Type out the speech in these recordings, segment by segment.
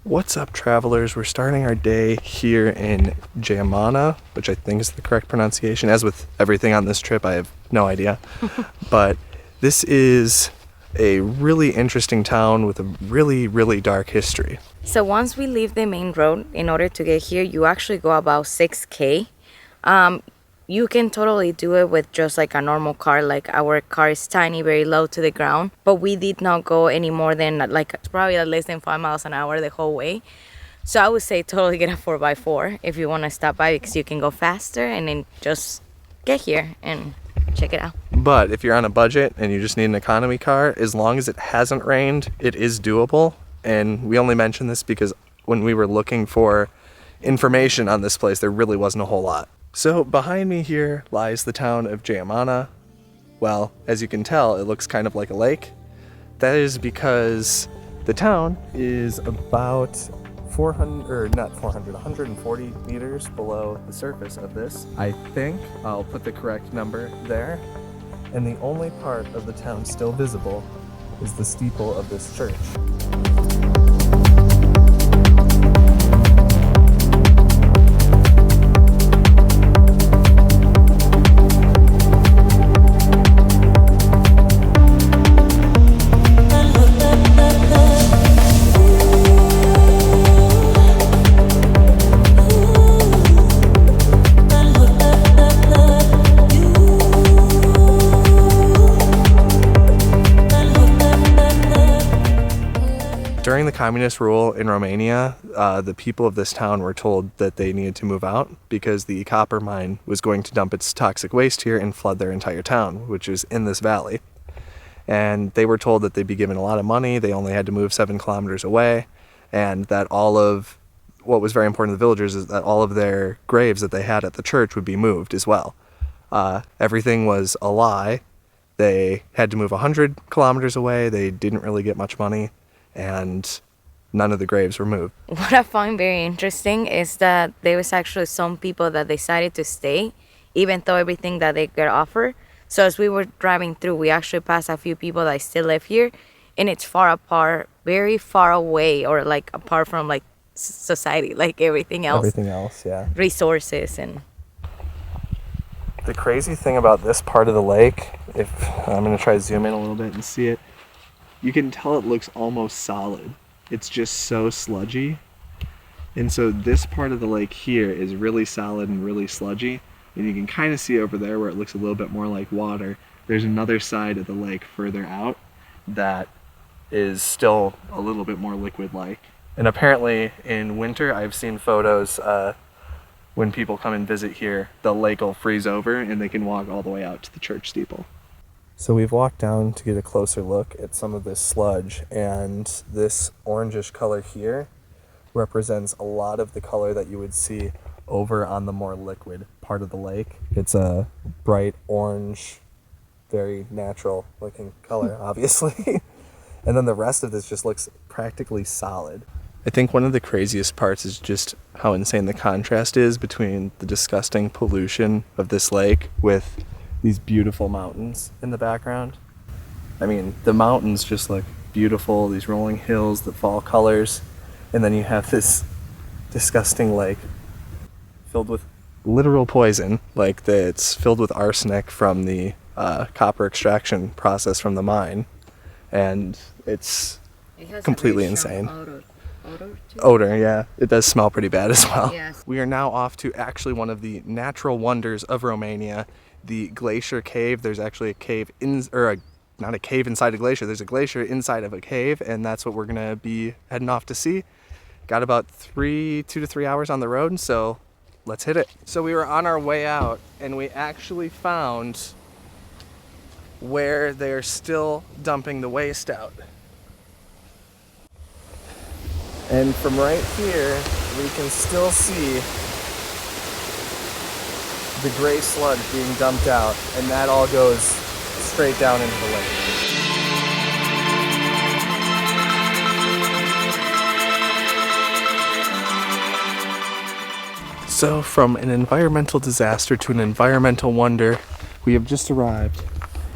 What's up, travelers? We're starting our day here in Geamana, which I think is the correct pronunciation. As with everything on this trip, I have no idea. But this is a really interesting town with a really, really dark history. So once we leave the main road, in order to get here, you actually go about 6K. You can totally do it with just like a normal car. Like our car is tiny, very low to the ground. But we did not go any more than like probably less than 5 miles an hour the whole way. So I would say totally get a 4x4 if you want to stop by, because you can go faster and then just get here and check it out. But if you're on a budget and you just need an economy car, as long as it hasn't rained, it is doable. And we only mention this because when we were looking for information on this place, there really wasn't a whole lot. So behind me here lies the town of Geamana. Well, as you can tell, it looks kind of like a lake. That is because the town is about 140 meters below the surface of this. I think I'll put the correct number there. And the only part of the town still visible is the steeple of this church. During the communist rule in Romania, the people of this town were told that they needed to move out because the copper mine was going to dump its toxic waste here and flood their entire town, which is in this valley. And they were told that they'd be given a lot of money, they only had to move 7 kilometers away, and that all of what was very important to the villagers is that all of their graves that they had at the church would be moved as well. Everything was a lie. They had to move 100 kilometers away, they didn't really get much money, and none of the graves were moved. What I find very interesting is that there was actually some people that decided to stay, even though everything that they got offered. So as we were driving through, we actually passed a few people that still live here, and it's far apart, very far away, or like apart from like society, like everything else. Everything else, yeah. Resources and... The crazy thing about this part of the lake, if I'm going to try to zoom in a little bit and see it, you can tell it looks almost solid. It's just so sludgy. And so this part of the lake here is really solid and really sludgy. And you can kind of see over there where it looks a little bit more like water. There's another side of the lake further out that is still a little bit more liquid-like. And apparently in winter, I've seen photos when people come and visit here, the lake will freeze over and they can walk all the way out to the church steeple. So we've walked down to get a closer look at some of this sludge, and this orangish color here represents a lot of the color that you would see over on the more liquid part of the lake. It's a bright orange, very natural looking color, obviously. And then the rest of this just looks practically solid. I think one of the craziest parts is just how insane the contrast is between the disgusting pollution of this lake with these beautiful mountains in the background. I mean, the mountains just look beautiful, these rolling hills, the fall colors, and then you have this disgusting lake filled with literal poison, like it's filled with arsenic from the copper extraction process from the mine, and it's completely insane. Odor, yeah. It does smell pretty bad as well. Yes. We are now off to actually one of the natural wonders of Romania, the glacier cave. There's actually a cave not a cave inside a glacier. There's a glacier inside of a cave, and that's what we're gonna be heading off to see. Got about 2 to 3 hours on the road, so let's hit it. So we were on our way out, and we actually found where they're still dumping the waste out. And from right here, we can still see the gray sludge being dumped out, and that all goes straight down into the lake. So from an environmental disaster to an environmental wonder, we have just arrived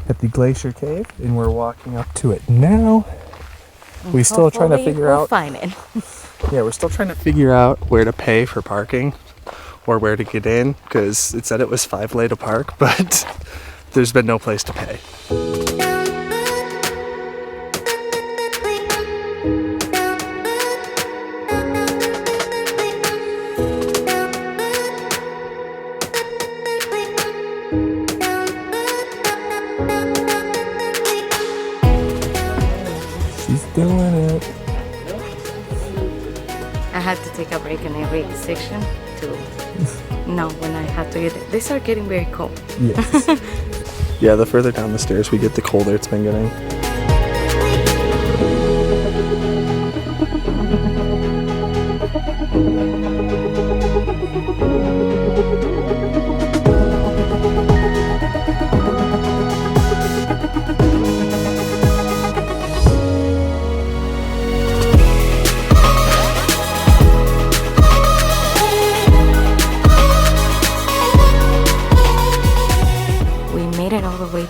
at the glacier cave, and we're walking up to it now. We still trying to figure out find it. Yeah, we're still trying to figure out where to pay for parking or where to get in, because it said it was 5 lei to park, but there's been no place to pay. She's doing it. I had to take a break in every section to know when I had to get it. They start getting very cold. Yes. Yeah, the further down the stairs we get, the colder it's been getting.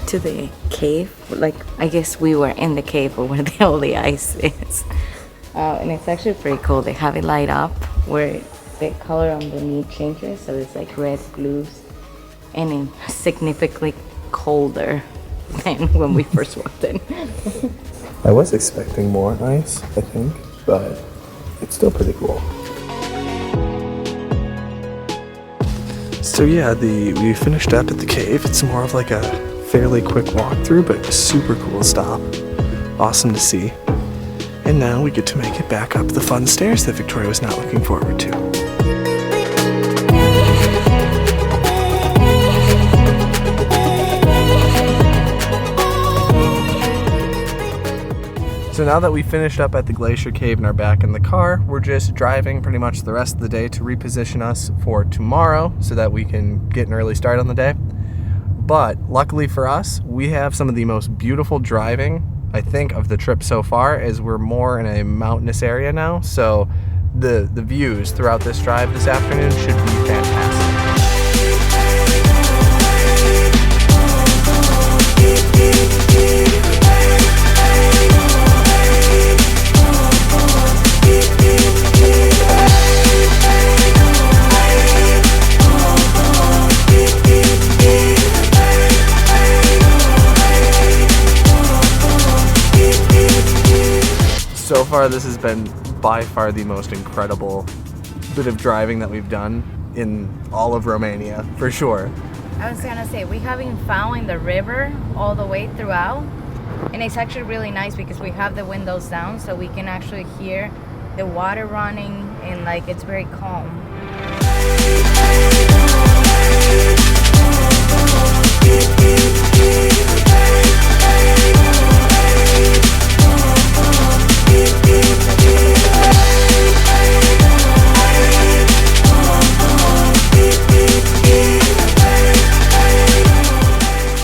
To the cave, like I guess we were in the cave or where all the ice is, and it's actually pretty cool. They have it light up where the color underneath changes, so it's like red, blues, and it's significantly colder than when we first walked in. I was expecting more ice, I think, but it's still pretty cool. So yeah, we finished up at the cave. It's more of like a fairly quick walkthrough, but a super cool stop. Awesome to see. And now we get to make it back up the fun stairs that Victoria was not looking forward to. So now that we finished up at the glacier cave and are back in the car, we're just driving pretty much the rest of the day to reposition us for tomorrow so that we can get an early start on the day. But luckily for us, we have some of the most beautiful driving, I think, of the trip so far, as we're more in a mountainous area now. So the views throughout this drive this afternoon should be fantastic. So far, this has been by far the most incredible bit of driving that we've done in all of Romania, for sure. I was gonna say, we haven't found the river all the way throughout, and it's actually really nice because we have the windows down, so we can actually hear the water running, and like it's very calm.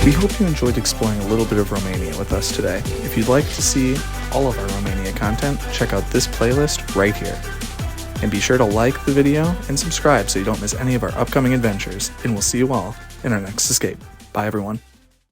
We hope you enjoyed exploring a little bit of Romania with us today. If you'd like to see all of our Romania content, check out this playlist right here. And be sure to like the video and subscribe so you don't miss any of our upcoming adventures, and we'll see you all in our next escape. Bye everyone.